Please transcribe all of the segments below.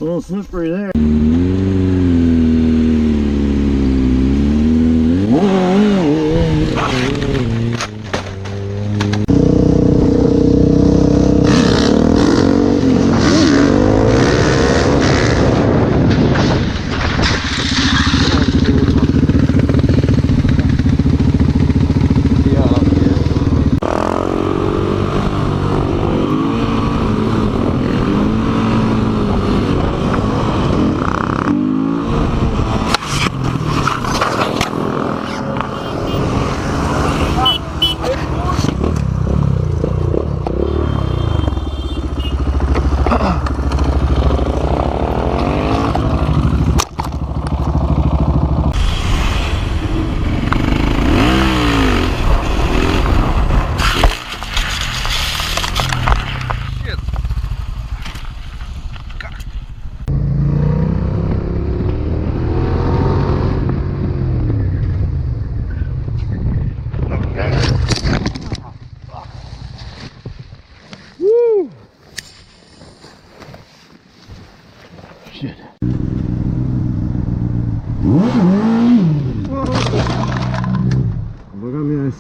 little slippery there. Shit. Uwaga, miałeś.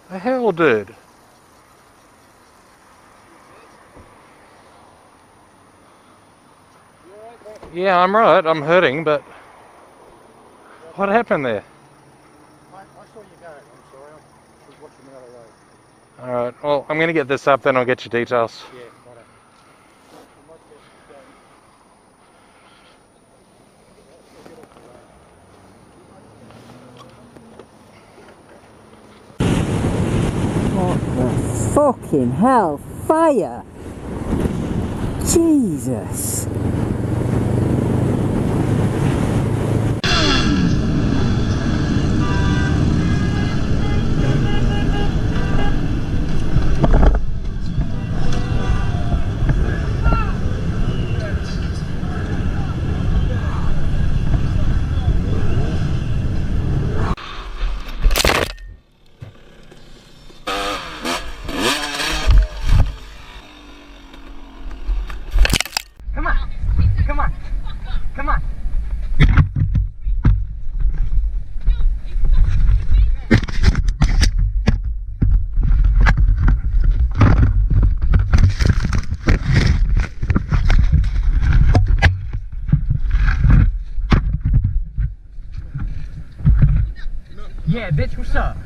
The hell, dude? Yeah, I'm right. I'm hurting, but what happened there? I saw you go. I'm sorry. I was watching the other road. All right. Well, I'm going to get this up, then I'll get your details. Yeah, What the fucking hell? Fire! Jesus! Come on! Come on! Come on! Yeah, bitch, what's up?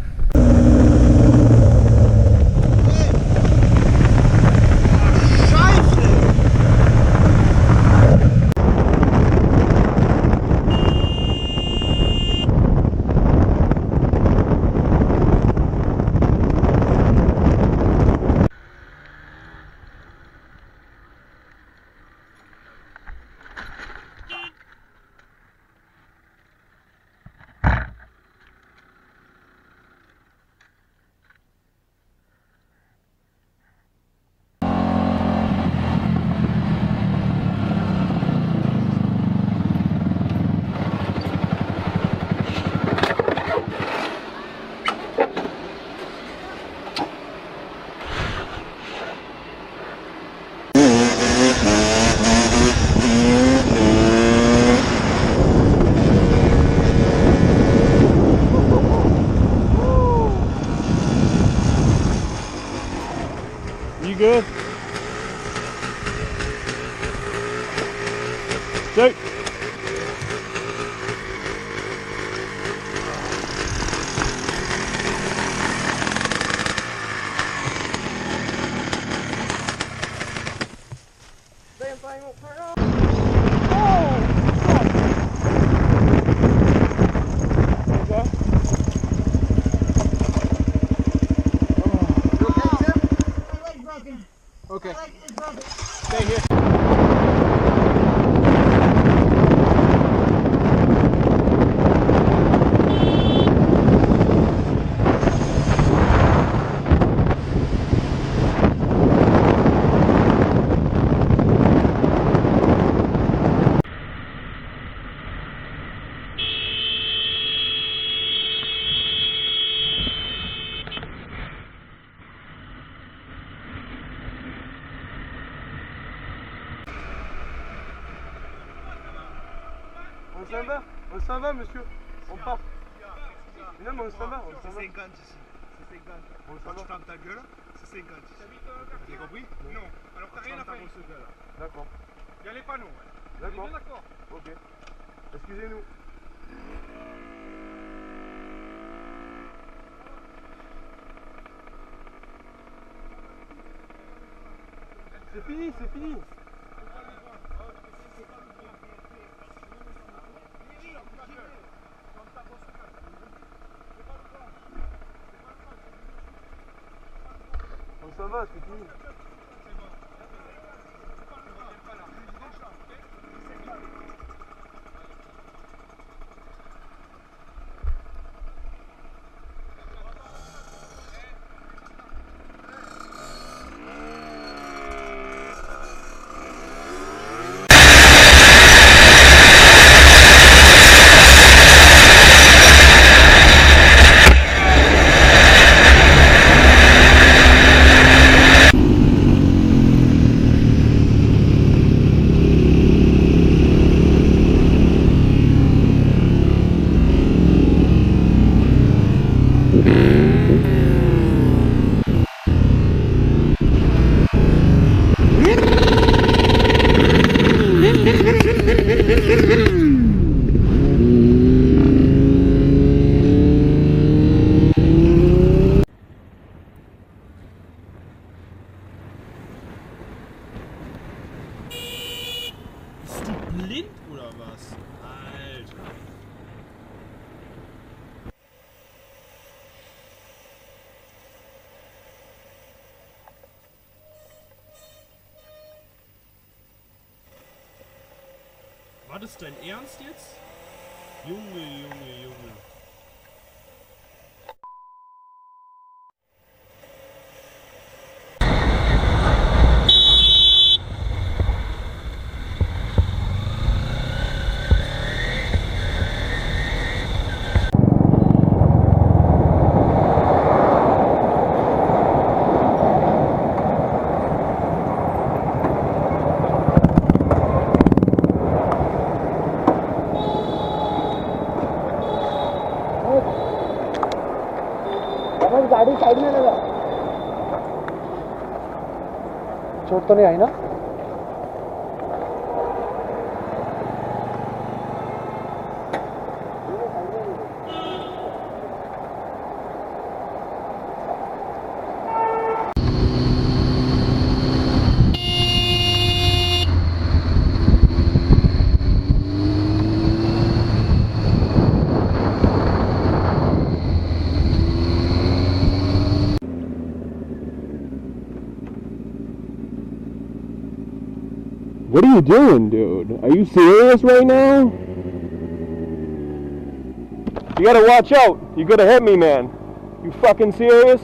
you good? Jake. Okay. Stay here. On s'en va, monsieur. On part. Non, mais on s'en va. C'est 50 ici. C'est 50. Quand tu fermes ta gueule, c'est 50 ici. Vous avez compris? Non. Alors t'as rien à faire. D'accord. Il y a les panneaux. D'accord. D'accord. Ok. Excusez-nous. C'est fini, c'est fini. On s'en va, c'est fini. Bist du blind oder was? Alter. War das dein Ernst jetzt? Junge, Junge, Junge. गाड़ी side में लगा चोट तो नहीं आई ना What are you doing, dude? Are you serious right now? You gotta watch out. You're gonna hit me, man. You fucking serious?